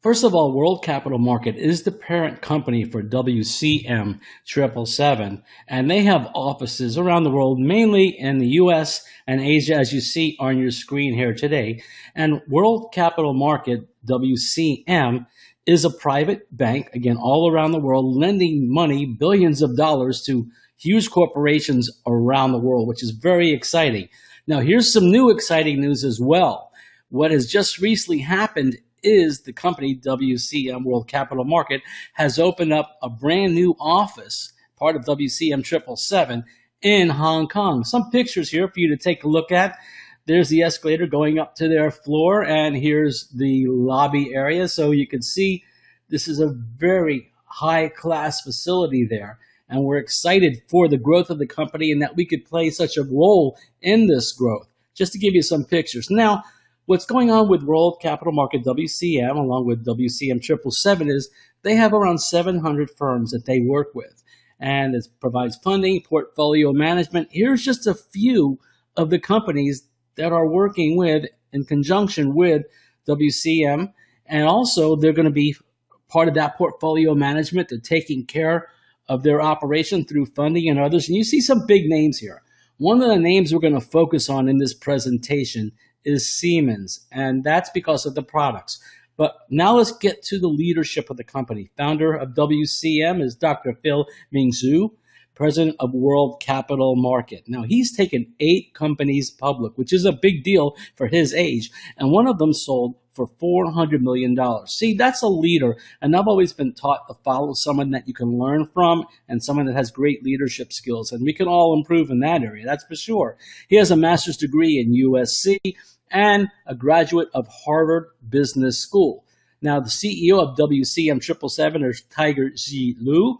First of all, World Capital Market is the parent company for WCM 777, and they have offices around the world, mainly in the US and Asia, as you see on your screen here today. And World Capital Market, WCM, is a private bank, again, all around the world, lending money, billions of dollars, to huge corporations around the world, which is very exciting. Now, here's some new exciting news as well. What has just recently happened is the company WCM World Capital Market has opened up a brand new office, part of WCM 777 in Hong Kong. Some pictures here for you to take a look at. There's the escalator going up to their floor, and here's the lobby area. So you can see this is a very high class facility there. And we're excited for the growth of the company and that we could play such a role in this growth. Just to give you some pictures. Now, what's going on with World Capital Market, WCM, along with WCM 777, is they have around 700 firms that they work with. And it provides funding, portfolio management. Here's just a few of the companies that are working with, in conjunction with WCM. And also, they're going to be part of that portfolio management. They're taking care of their operation through funding and others. And you see some big names here. One of the names we're going to focus on in this presentation is Siemens, and that's because of the products. But now let's get to the leadership of the company. Founder of WCM is Dr. Phil Ming Zhu, president of World Capital Market. Now, he's taken 8 companies public, which is a big deal for his age, and one of them sold for $400 million. See, that's a leader, and I've always been taught to follow someone that you can learn from and someone that has great leadership skills, and we can all improve in that area, that's for sure. He has a master's degree in USC and a graduate of Harvard Business School. Now, the CEO of WCM 777 is Tiger Ji Lu,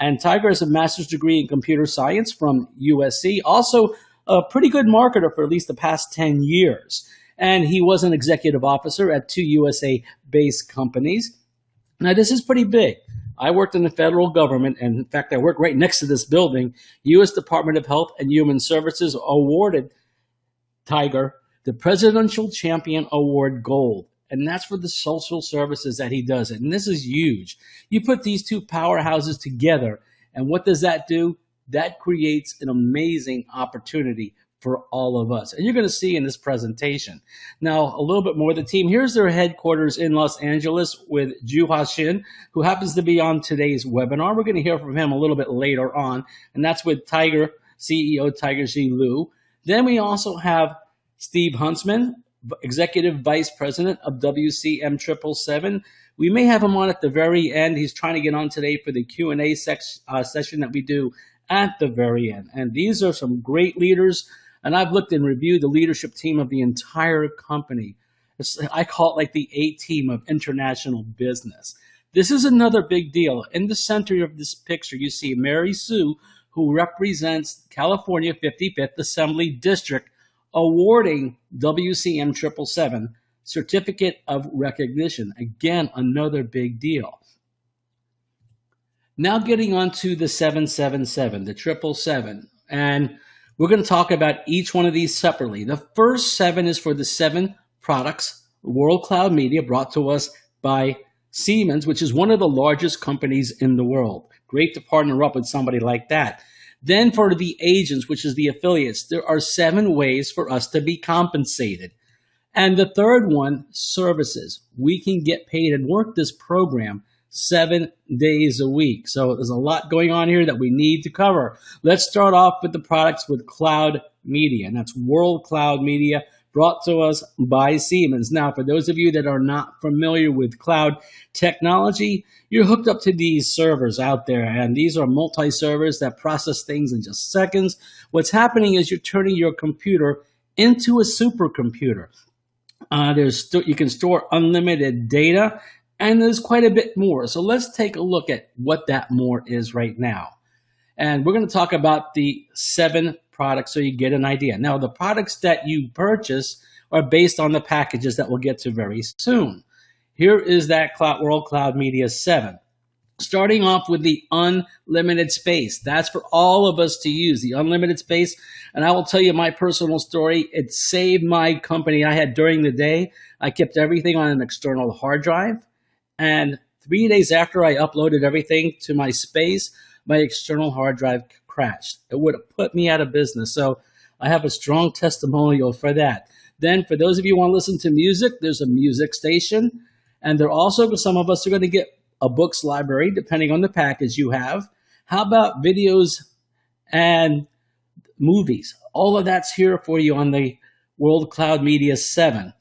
and Tiger has a master's degree in computer science from USC, also a pretty good marketer for at least the past 10 years. And he was an executive officer at 2 USA-based companies. Now, this is pretty big. I worked in the federal government, and in fact, I work right next to this building. U.S. Department of Health and Human Services awarded Tiger the Presidential Champion Award Gold. And that's for the social services that he does. And this is huge. You put these two powerhouses together, and what does that do? That creates an amazing opportunity for all of us. And you're going to see in this presentation. Now, a little bit more of the team. Here's their headquarters in Los Angeles with Juha Shin, who happens to be on today's webinar. We're going to hear from him a little bit later on. And that's with Tiger, CEO Tiger Ji Lu. Then we also have Steve Huntsman, Executive Vice President of WCM 777. We may have him on at the very end. He's trying to get on today for the Q&A session that we do at the very end. And these are some great leaders. And I've looked and reviewed the leadership team of the entire company. I call it like the A-team of international business. This is another big deal. In the center of this picture, you see Mary Sue, who represents California 55th Assembly District, awarding WCM 777 Certificate of Recognition. Again, another big deal. Now getting on to the 777, the 777. And we're going to talk about each one of these separately. The first 7 is for the 7 products, World Cloud Media, brought to us by Siemens, which is one of the largest companies in the world. Great to partner up with somebody like that. Then for the agents, which is the affiliates, there are 7 ways for us to be compensated. And the third one, services. We can get paid and work this program 7 days a week. So there's a lot going on here that we need to cover. Let's start off with the products with Cloud Media, and that's World Cloud Media, brought to us by Siemens. Now, for those of you that are not familiar with cloud technology, you're hooked up to these servers out there, and these are multi-servers that process things in just seconds. What's happening is you're turning your computer into a supercomputer. You can store unlimited data, and there's quite a bit more. So let's take a look at what that more is right now. And we're going to talk about the 7 products so you get an idea. Now, the products that you purchase are based on the packages that we'll get to very soon. Here is that World Cloud Media 7. Starting off with the unlimited space. That's for all of us to use, the unlimited space. And I will tell you my personal story. It saved my company I had during the day. I kept everything on an external hard drive. And 3 days after I uploaded everything to my space, my external hard drive crashed. It would have put me out of business. So I have a strong testimonial for that. Then, for those of you who want to listen to music, there's a music station. And there also, some of us are going to get a books library, depending on the package you have. How about videos and movies? All of that's here for you on the World Cloud Media 7.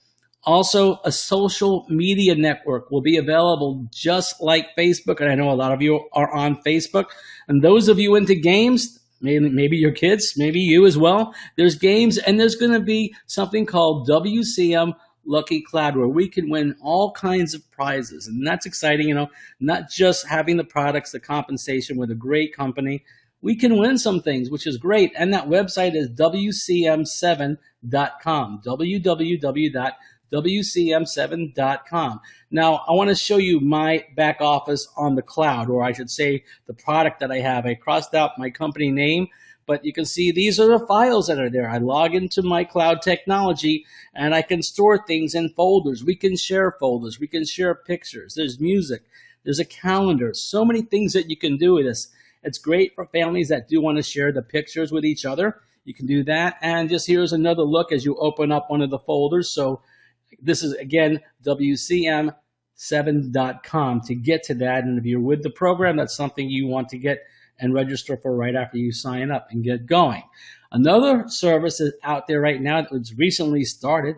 Also, a social media network will be available just like Facebook, and I know a lot of you are on Facebook. And those of you into games, maybe your kids, maybe you as well, there's games, and there's going to be something called WCM Lucky Cloud, where we can win all kinds of prizes. And that's exciting, not just having the products, the compensation with a great company. We can win some things, which is great. And that website is WCM7.com, www.WCM7.com. Now, I want to show you my back office on the cloud, or I should say the product that I have. I crossed out my company name, but you can see these are the files that are there. I log into my cloud technology and I can store things in folders. We can share folders. We can share pictures. There's music. There's a calendar. So many things that you can do with this. It's great for families that do want to share the pictures with each other. You can do that. And just here's another look as you open up one of the folders. So this is, again, WCM7.com to get to that. And if you're with the program, that's something you want to get and register for right after you sign up and get going. Another service that's out there right now that was recently started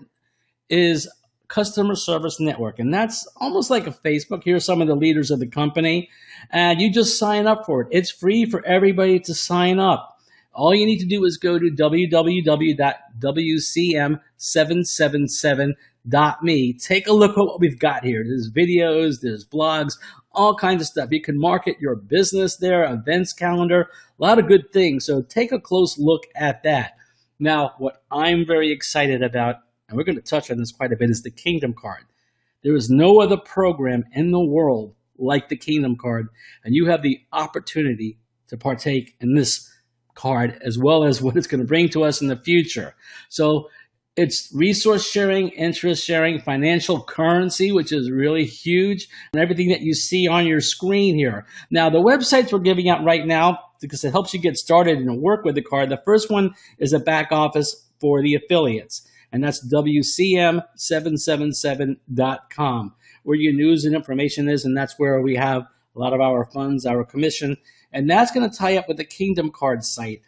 is Customer Service Network. And that's almost like a Facebook. Here are some of the leaders of the company. And you just sign up for it. It's free for everybody to sign up. All you need to do is go to www.wcm777.me. Take a look at what we've got here. There's videos, there's blogs, all kinds of stuff. You can market your business there, events calendar, a lot of good things. So take a close look at that. Now, what I'm very excited about, and we're going to touch on this quite a bit, is the Kingdom Card. There is no other program in the world like the Kingdom Card, and you have the opportunity to partake in this card as well as what it's going to bring to us in the future. So it's resource sharing, interest sharing, financial currency, which is really huge, and everything that you see on your screen here. Now, the websites we're giving out right now, because it helps you get started and work with the card. The first one is a back office for the affiliates, and that's WCM777.com, where your news and information is, and that's where we have a lot of our funds, our commission, and that's going to tie up with the Kingdom Card site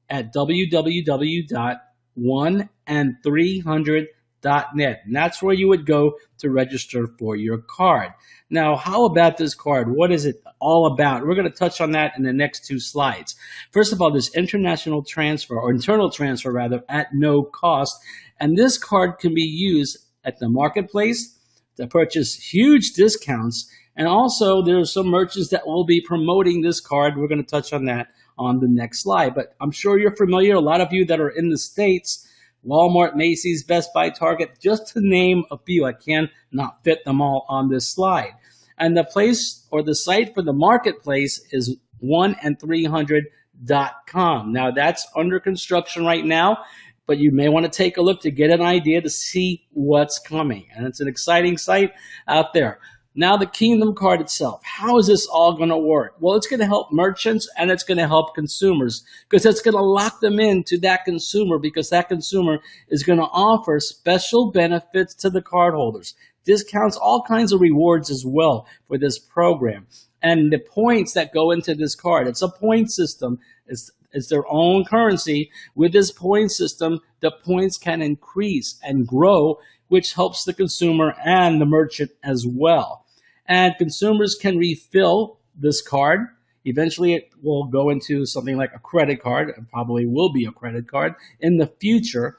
at www.1and300.net. And that's where you would go to register for your card. Now, how about this card? What is it all about? We're going to touch on that in the next two slides. First of all, there's international transfer, or internal transfer rather, at no cost. And this card can be used at the marketplace to purchase huge discounts. And also, there's some merchants that will be promoting this card. We're going to touch on that on the next slide. But I'm sure you're familiar, a lot of you that are in the States, Walmart, Macy's, Best Buy, Target, just to name a few. I cannot fit them all on this slide. And the place or the site for the marketplace is 1and300.com. Now, that's under construction right now, but you may want to take a look to get an idea to see what's coming. And it's an exciting site out there. Now, the Kingdom Card itself, how is this all going to work? Well, it's going to help merchants and it's going to help consumers, because it's going to lock them into that consumer, because that consumer is going to offer special benefits to the cardholders, discounts, all kinds of rewards as well for this program. And the points that go into this card, it's a point system. It's their own currency. With this point system, the points can increase and grow, which helps the consumer and the merchant as well. And consumers can refill this card. Eventually, it will go into something like a credit card, and probably will be a credit card in the future.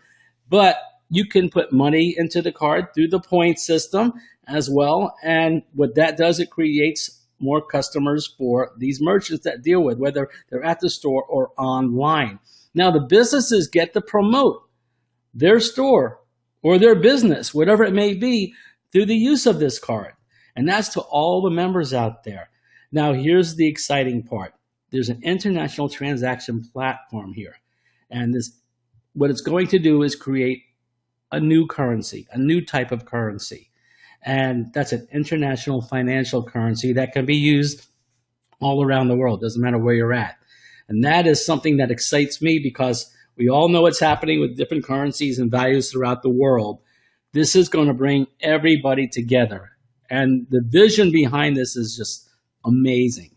But you can put money into the card through the point system as well. And what that does, it creates more customers for these merchants that deal with, whether they're at the store or online. Now, the businesses get to promote their store or their business, whatever it may be, through the use of this card. And that's to all the members out there. Now, here's the exciting part. There's an international transaction platform here. And what it's going to do is create a new currency, a new type of currency. And that's an international financial currency that can be used all around the world. Doesn't matter where you're at. And that is something that excites me because we all know what's happening with different currencies and values throughout the world. This is going to bring everybody together. And the vision behind this is just amazing.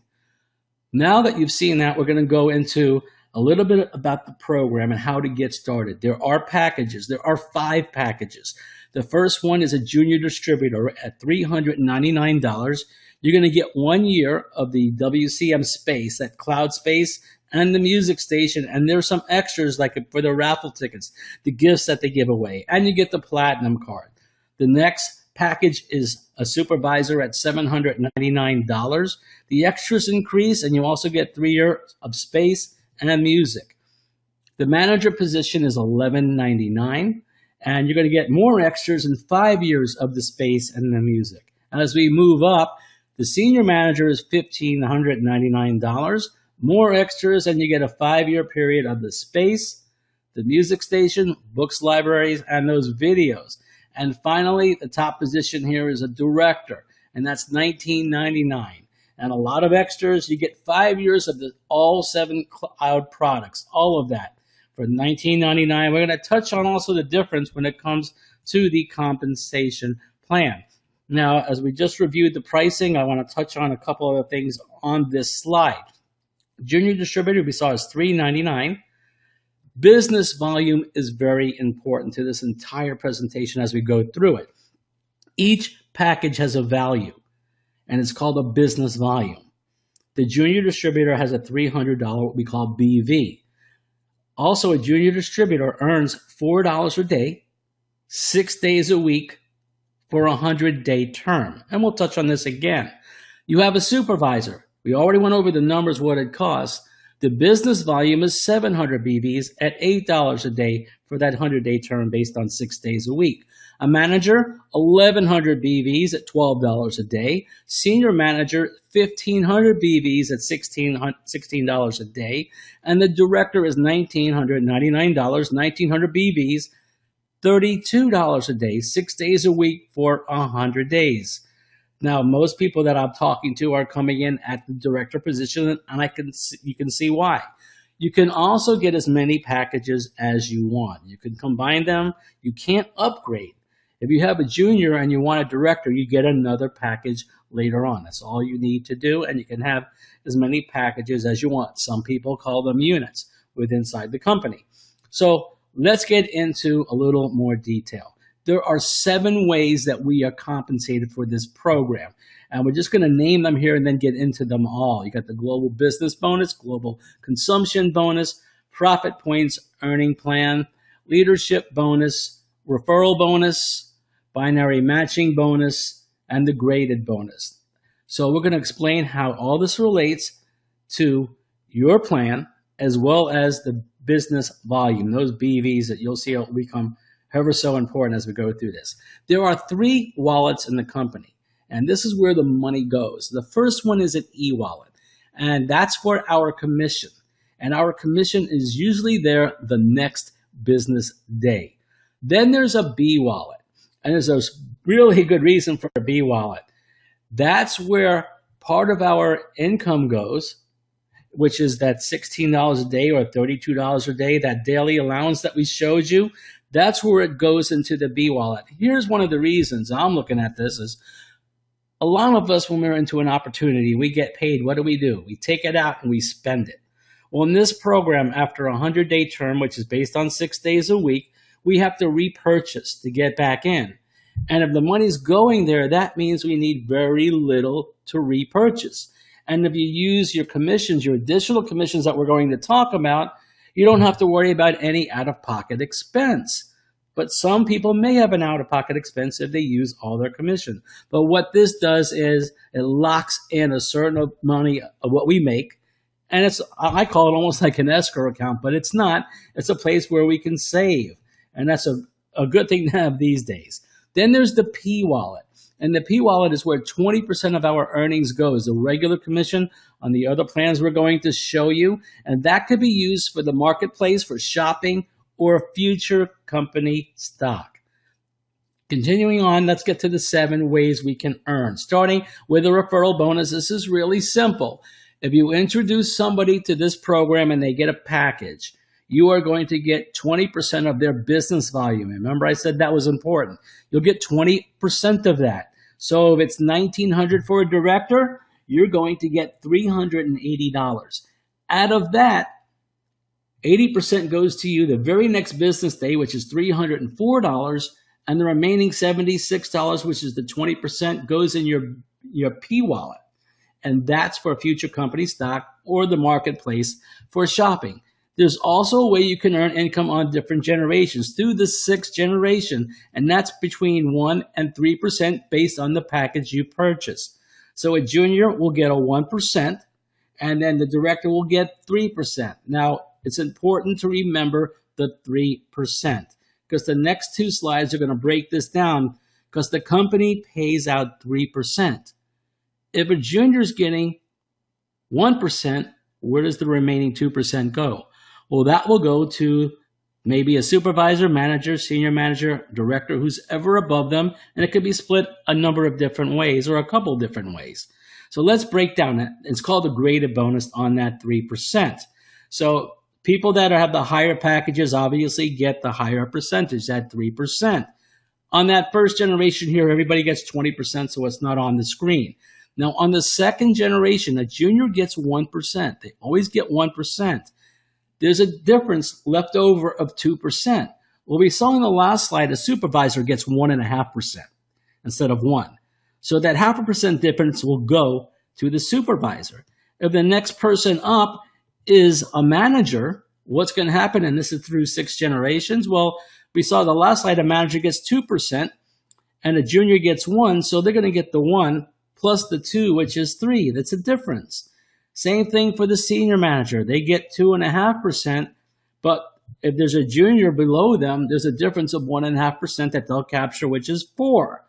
Now that you've seen that, we're going to go into a little bit about the program and how to get started. There are packages. There are 5 packages. The first one is a junior distributor at $399. You're going to get 1 year of the WCM space, that cloud space, and the music station. And there's some extras like for the raffle tickets, the gifts that they give away, and you get the platinum card. The next package is a supervisor at $799. The extras increase, and you also get 3 years of space and music. The manager position is $11.99, and you're going to get more extras and 5 years of the space and the music. As we move up, the senior manager is $1,599, more extras, and you get a 5-year period of the space, the music station, books, libraries, and those videos. And finally, the top position here is a director, and that's $19.99. And a lot of extras. You get 5 years of all 7 cloud products, all of that for $19.99. We're going to touch on also the difference when it comes to the compensation plan. Now, as we just reviewed the pricing, I want to touch on a couple other things on this slide. Junior distributor we saw is $399. Business volume is very important to this entire presentation as we go through it. Each package has a value, and it's called a business volume. The junior distributor has a $300, what we call BV. Also, a junior distributor earns $4 a day, 6 days a week for a 100-day term. And we'll touch on this again. You have a supervisor. We already went over the numbers, what it costs. The business volume is 700 BVs at $8 a day for that 100-day term based on 6 days a week. A manager, 1,100 BVs at $12 a day. Senior manager, 1,500 BVs at $16 a day. And the director is $1,999, 1,900 BVs, $32 a day, 6 days a week for 100 days. Now, most people that I'm talking to are coming in at the director position, and you can see why. You can also get as many packages as you want. You can combine them. You can't upgrade. If you have a junior and you want a director, you get another package later on. That's all you need to do, and you can have as many packages as you want. Some people call them units inside the company. So let's get into a little more detail. There are 7 ways that we are compensated for this program. And we're just going to name them here and then get into them all. You got the global business bonus, global consumption bonus, profit points earning plan, leadership bonus, referral bonus, binary matching bonus, and the graded bonus. So we're going to explain how all this relates to your plan as well as the business volume, those BVs that you'll see will become ever so important as we go through this. There are 3 wallets in the company, and this is where the money goes. The first one is an e-wallet, and that's for our commission. And our commission is usually there the next business day. Then there's a B wallet, and there's a really good reason for a B wallet. That's where part of our income goes, which is that $16 a day or $32 a day, that daily allowance that we showed you. That's where it goes into the B wallet. Here's one of the reasons I'm looking at this is a lot of us, when we're into an opportunity, we get paid. What do? We take it out and we spend it. Well, in this program, after a 100-day term, which is based on 6 days a week, we have to repurchase to get back in. And if the money's going there, that means we need very little to repurchase. And if you use your commissions, your additional commissions that we're going to talk about, you don't have to worry about any out-of-pocket expense. But some people may have an out-of-pocket expense if they use all their commission. But what this does is it locks in a certain money of what we make. And I call it almost like an escrow account, but it's not. It's a place where we can save. And that's a good thing to have these days. Then there's the P wallet. And the P wallet is where 20% of our earnings goes, the regular commission on the other plans we're going to show you. And that could be used for the marketplace, for shopping, or future company stock. Continuing on, let's get to the 7 ways we can earn. Starting with a referral bonus, this is really simple. If you introduce somebody to this program and they get a package, you are going to get 20% of their business volume. Remember, I said that was important. You'll get 20% of that. So if it's $1,900 for a director, you're going to get $380. Out of that, 80% goes to you the very next business day, which is $304, and the remaining $76, which is the 20%, goes in your P wallet. And that's for future company stock or the marketplace for shopping. There's also a way you can earn income on different generations through the 6th generation, and that's between 1 and 3% based on the package you purchase. So a junior will get a 1%, and then the director will get 3%. Now, it's important to remember the 3%, because the next 2 slides are going to break this down, because the company pays out 3%. If a junior is getting 1%, where does the remaining 2% go? Well, that will go to maybe a supervisor, manager, senior manager, director, who's ever above them, and it could be split a number of different ways or a couple different ways. So let's break down that. It's called a graded bonus on that 3%. So people that have the higher packages obviously get the higher percentage, that 3%. On that first generation here, everybody gets 20%, so it's not on the screen. Now, on the second generation, a junior gets 1%. They always get 1%. There's a difference left over of 2%. Well, we saw in the last slide, a supervisor gets 1.5% instead of 1. So that 0.5% difference will go to the supervisor. If the next person up is a manager, what's going to happen? And this is through 6 generations. Well, we saw the last slide, a manager gets 2% and a junior gets 1. So they're going to get the 1 plus the 2, which is 3. That's a difference. Same thing for the senior manager. They get 2.5%, but if there's a junior below them, there's a difference of 1.5% that they'll capture, which is 4.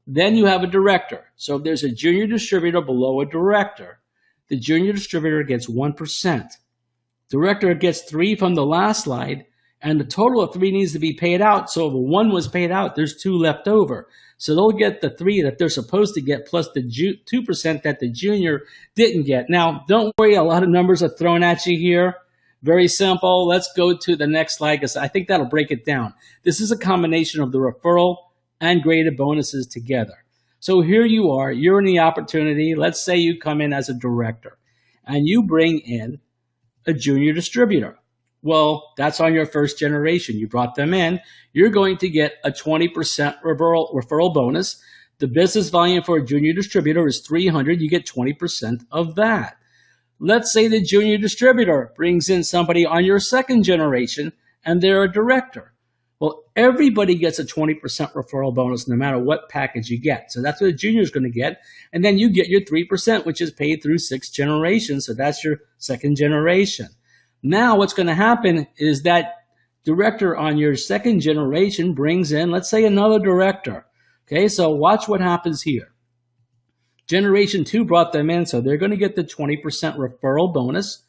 Then you have a director. So if there's a junior distributor below a director, the junior distributor gets 1%. Director gets 3 from the last slide, and the total of 3 needs to be paid out. So if 1 was paid out, there's 2 left over. So they'll get the 3 that they're supposed to get plus the 2% that the junior didn't get. Now, don't worry, a lot of numbers are thrown at you here. Very simple. Let's go to the next slide because I think that'll break it down. This is a combination of the referral and graded bonuses together. So here you are, you're in the opportunity. Let's say you come in as a director and you bring in a junior distributor. Well, that's on your first generation. You brought them in. You're going to get a 20% referral bonus. The business volume for a junior distributor is 300. You get 20% of that. Let's say the junior distributor brings in somebody on your second generation and they're a director. Well, everybody gets a 20% referral bonus no matter what package you get. So that's what a junior is going to get. And then you get your 3%, which is paid through 6 generations. So that's your second generation. Now what's going to happen is that director on your second generation brings in, let's say, another director. Okay, so watch what happens here. Generation 2 brought them in, so they're going to get the 20% referral bonus.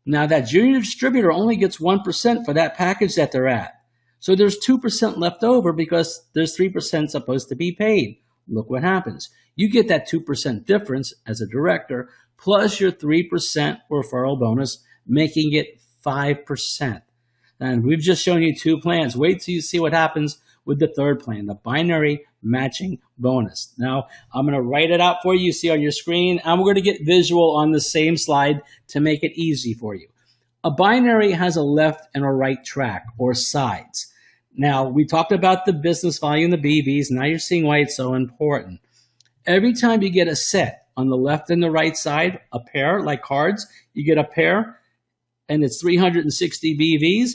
Now that junior distributor only gets 1% for that package that they're at. So there's 2% left over because there's 3% supposed to be paid. Look what happens. You get that 2% difference as a director plus your 3% referral bonus, making it 5%. And we've just shown you 2 plans. Wait till you see what happens with the third plan, the binary matching bonus. Now, I'm going to write it out for you. You see on your screen, and we're going to get visual on the same slide to make it easy for you. A binary has a left and a right track, or sides. Now, we talked about the business volume, the BVs. Now you're seeing why it's so important. Every time you get a set on the left and the right side, a pair, like cards, you get a pair, and it's 360 BVs,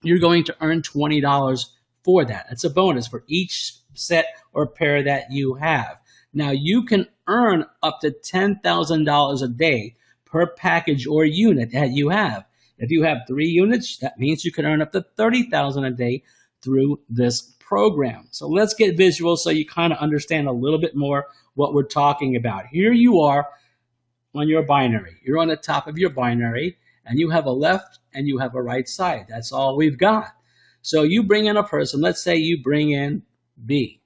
you're going to earn $20 for that. It's a bonus for each set or pair that you have. Now, you can earn up to $10,000 a day per package or unit that you have. If you have 3 units, that means you can earn up to $30,000 a day through this program. So let's get visual so you kind of understand a little bit more what we're talking about. Here you are on your binary. You're on the top of your binary, and you have a left and you have a right side. That's all we've got. So you bring in a person. Let's say you bring in B.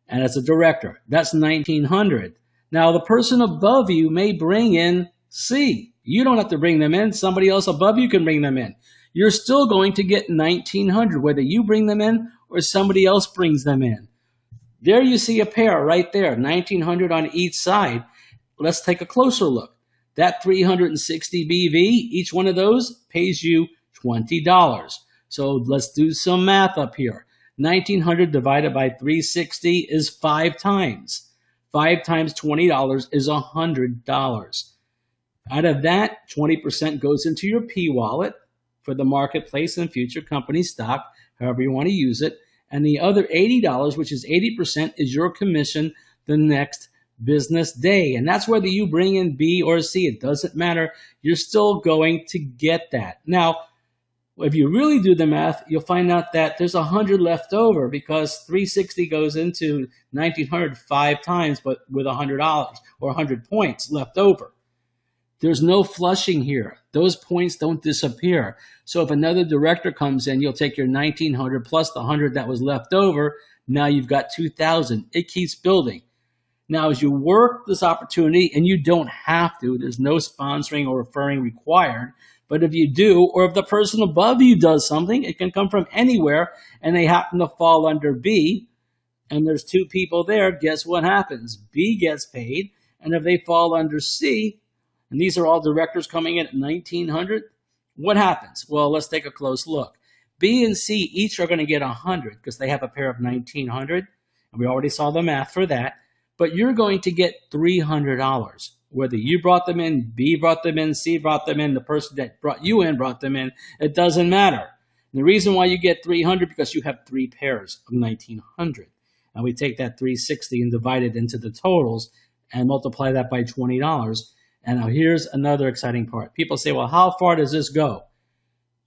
And as a director, that's 1900. Now, the person above you may bring in C. You don't have to bring them in. Somebody else above you can bring them in. You're still going to get 1900, whether you bring them in or somebody else brings them in. There you see a pair right there, 1900 on each side. Let's take a closer look. That 360 BV, each one of those pays you $20. So let's do some math up here. 1900 divided by 360 is 5 times. 5 times $20 is $100. Out of that, 20% goes into your P wallet for the marketplace and future company stock, however you want to use it. And the other $80, which is 80%, is your commission the next business day. And that's whether you bring in B or C. It doesn't matter. You're still going to get that. Now, if you really do the math, you'll find out that there's 100 left over because 360 goes into 1900 5 times, but with $100 or 100 points left over. There's no flushing here. Those points don't disappear. So if another director comes in, you'll take your 1900 plus the 100 that was left over. Now you've got 2000. It keeps building. Now, as you work this opportunity, and you don't have to, there's no sponsoring or referring required, but if you do, or if the person above you does something, it can come from anywhere, and they happen to fall under B, and there's 2 people there, guess what happens? B gets paid, and if they fall under C, and these are all directors coming in at 1900, what happens? Well, let's take a close look. B and C each are going to get 100 because they have a pair of 1900, and we already saw the math for that. But you're going to get $300. Whether you brought them in, B brought them in, C brought them in, the person that brought you in brought them in, it doesn't matter. And the reason why you get 300 because you have 3 pairs of 1900. And we take that 360 and divide it into the totals and multiply that by $20. And now here's another exciting part. People say, well, how far does this go?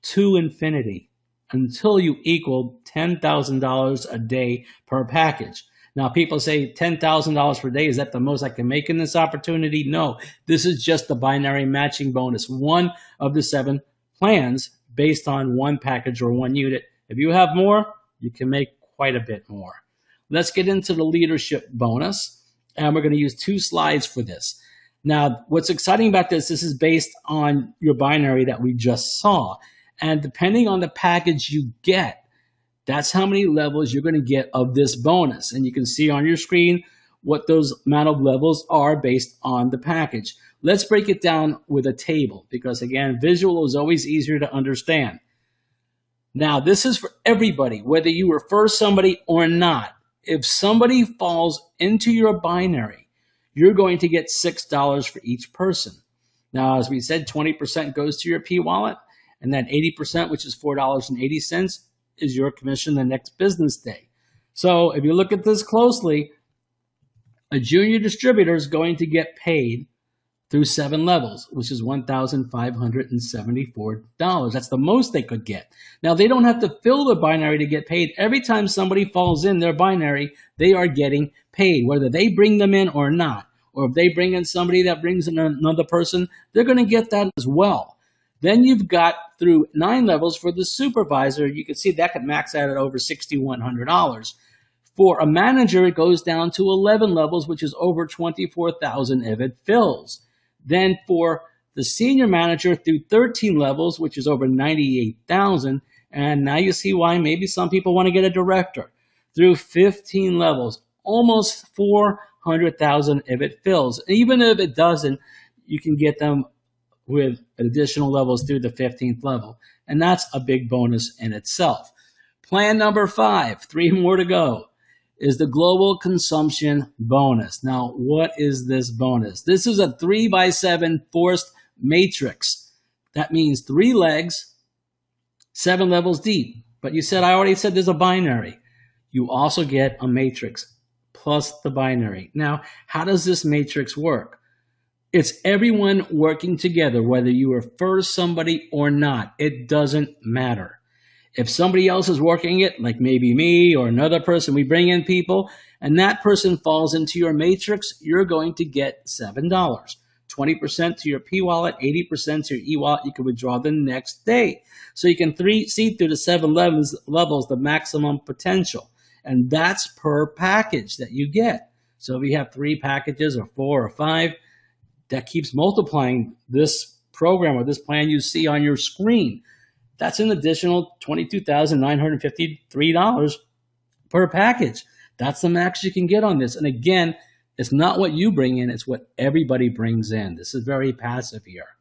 To infinity, until you equal $10,000 a day per package. Now, people say $10,000 per day, is that the most I can make in this opportunity? No, this is just the binary matching bonus, one of the 7 plans based on 1 package or 1 unit. If you have more, you can make quite a bit more. Let's get into the leadership bonus, and we're going to use 2 slides for this. Now, what's exciting about this is based on your binary that we just saw, and depending on the package you get, that's how many levels you're going to get of this bonus. And you can see on your screen what those amount of levels are based on the package. Let's break it down with a table because, again, visual is always easier to understand. Now, this is for everybody, whether you refer somebody or not. If somebody falls into your binary, you're going to get $6 for each person. Now, as we said, 20% goes to your P wallet, and then 80%, which is $4.80, is your commission the next business day. So if you look at this closely, a junior distributor is going to get paid through 7 levels, which is $1,574. That's the most they could get. Now, they don't have to fill the binary to get paid. Every time somebody falls in their binary, they are getting paid, whether they bring them in or not. Or if they bring in somebody that brings in another person, they're going to get that as well. Then you've got through 9 levels for the supervisor. You can see that could max out at over $6,100. For a manager, it goes down to 11 levels, which is over $24,000 if it fills. Then for the senior manager through 13 levels, which is over $98,000. And now you see why maybe some people want to get a director. Through 15 levels, almost $400,000 if it fills. Even if it doesn't, you can get them with additional levels through the 15th level. And that's a big bonus in itself. Plan number 5, 3 more to go, is the global consumption bonus. Now, what is this bonus? This is a 3x7 forced matrix. That means 3 legs, 7 levels deep. But I already said there's a binary. You also get a matrix plus the binary. Now, how does this matrix work? It's everyone working together, whether you refer somebody or not. It doesn't matter. If somebody else is working it, like maybe me or another person, we bring in people, and that person falls into your matrix, you're going to get $7. 20% to your P wallet, 80% to your E wallet. You can withdraw the next day. So you can see through the 7 levels the maximum potential. And that's per package that you get. So if you have 3 packages or 4 or 5, that keeps multiplying this program or this plan you see on your screen. That's an additional $22,953 per package. That's the max you can get on this. And again, it's not what you bring in, it's what everybody brings in. This is very passive here.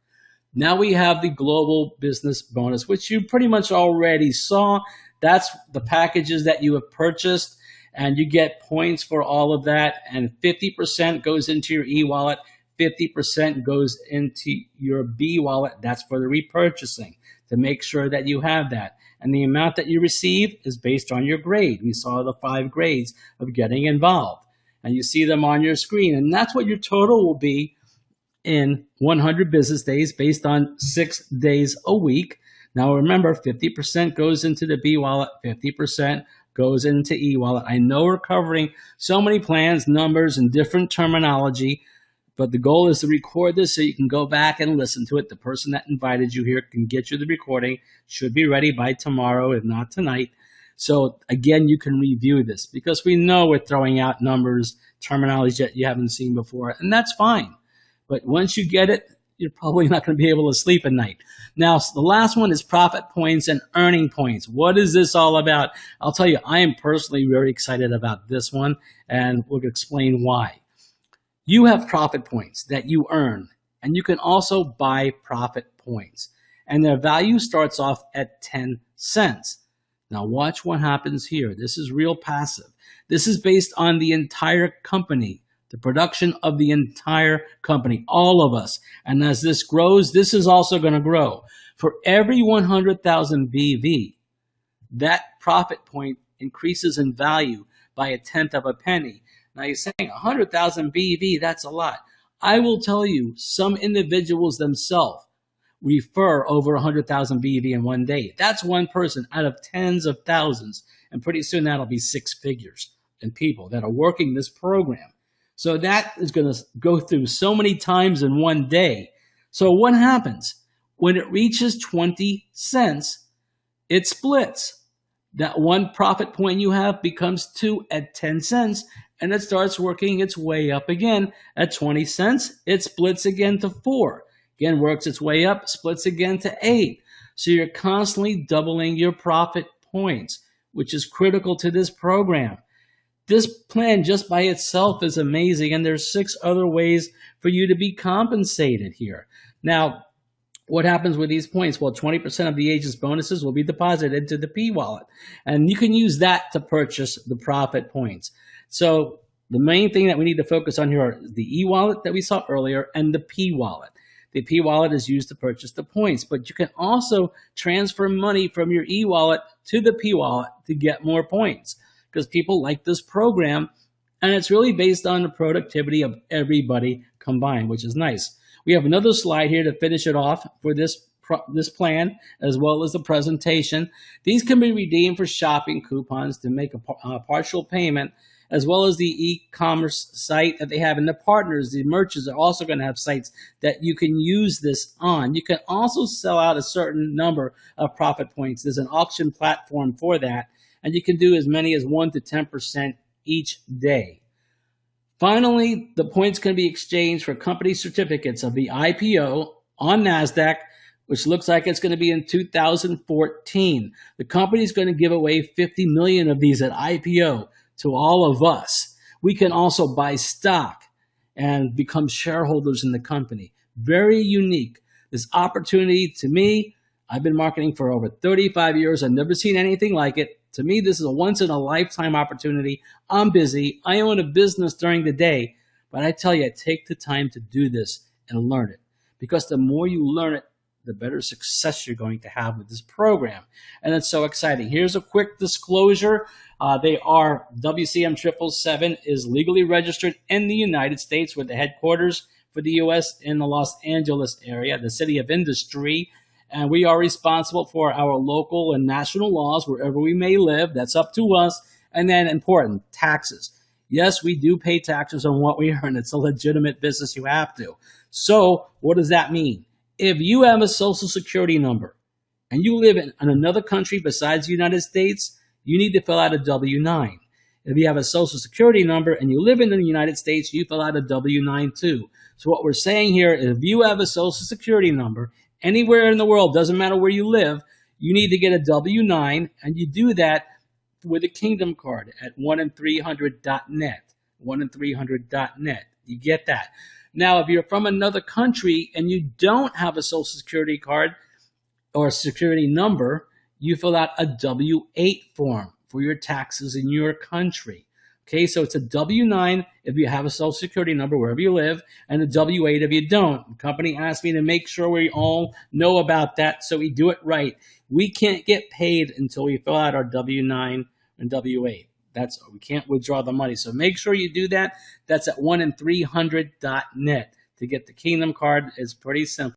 Now we have the global business bonus, which you pretty much already saw. That's the packages that you have purchased, and you get points for all of that. And 50% goes into your e-wallet, 50% goes into your B-wallet. That's for the repurchasing, to make sure that you have that. And the amount that you receive is based on your grade. We saw the 5 grades of getting involved. And you see them on your screen. And that's what your total will be in 100 business days based on 6 days a week. Now remember, 50% goes into the B wallet, 50% goes into E wallet. I know we're covering so many plans, numbers, and different terminology, but the goal is to record this so you can go back and listen to it. The person that invited you here can get you the recording. Should be ready by tomorrow, if not tonight. So again, you can review this because we know we're throwing out numbers, terminology that you haven't seen before, and that's fine. But once you get it, you're probably not going to be able to sleep at night. Now, the last one is profit points and earning points. What is this all about? I'll tell you, I am personally very excited about this one, and we'll explain why. You have profit points that you earn, and you can also buy profit points. And their value starts off at 10 cents. Now watch what happens here. This is real passive. This is based on the entire company, the production of the entire company, all of us. And as this grows, this is also going to grow. For every 100,000 BV, that profit point increases in value by 1/10 of a penny. Now you're saying 100,000 BV, that's a lot. I will tell you, some individuals themselves refer over 100,000 BV in one day. That's one person out of tens of thousands. And pretty soon that'll be 6 figures in people that are working this program. So that is going to go through so many times in one day. So what happens? When it reaches 20 cents, it splits. That one profit point you have becomes 2 at 10 cents, and it starts working its way up again. At 20 cents, it splits again to 4. Again, works its way up, splits again to 8. So you're constantly doubling your profit points, which is critical to this program. This plan just by itself is amazing, and there's 6 other ways for you to be compensated here. Now, what happens with these points? Well, 20% of the agent's bonuses will be deposited into the P wallet, and you can use that to purchase the profit points. So the main thing that we need to focus on here are the E wallet that we saw earlier and the P wallet. The P wallet is used to purchase the points, but you can also transfer money from your E wallet to the P wallet to get more points, because people like this program, and it's really based on the productivity of everybody combined, which is nice. We have another slide here to finish it off for this plan, as well as the presentation. These can be redeemed for shopping coupons to make a partial payment, as well as the e-commerce site that they have. And the partners, the merchants, are also going to have sites that you can use this on. You can also sell out a certain number of profit points. There's an auction platform for that, and you can do as many as 1 to 10% each day. Finally, the points can be exchanged for company certificates of the IPO on NASDAQ, which looks like it's going to be in 2014. The company is going to give away 50 million of these at IPO to all of us. We can also buy stock and become shareholders in the company. Very unique. This opportunity, to me, I've been marketing for over 35 years. I've never seen anything like it. To me, this is a once-in-a-lifetime opportunity. I'm busy. I own a business during the day. But I tell you, take the time to do this and learn it. Because the more you learn it, the better success you're going to have with this program. And it's so exciting. Here's a quick disclosure. WCM 777 is legally registered in the United States with the headquarters for the U.S. in the Los Angeles area, the city of industry. And we are responsible for our local and national laws wherever we may live. That's up to us. And then important, taxes. Yes, we do pay taxes on what we earn. It's a legitimate business. You have to. So what does that mean? If you have a social security number and you live in another country besides the United States, you need to fill out a W-9. If you have a social security number and you live in the United States, you fill out a W-9 too. So what we're saying here is if you have a social security number anywhere in the world, doesn't matter where you live, you need to get a W-9, and you do that with a Kingdom card at 1in300.net. 1in300.net. You get that. Now, if you're from another country and you don't have a social security card or a security number, you fill out a W-8 form for your taxes in your country. Okay, so it's a W-9 if you have a social security number wherever you live, and a W-8 if you don't. The company asked me to make sure we all know about that so we do it right. We can't get paid until we fill out our W-9 and W-8. We can't withdraw the money. So make sure you do that. That's at 1in300.net. To get the Kingdom card is pretty simple.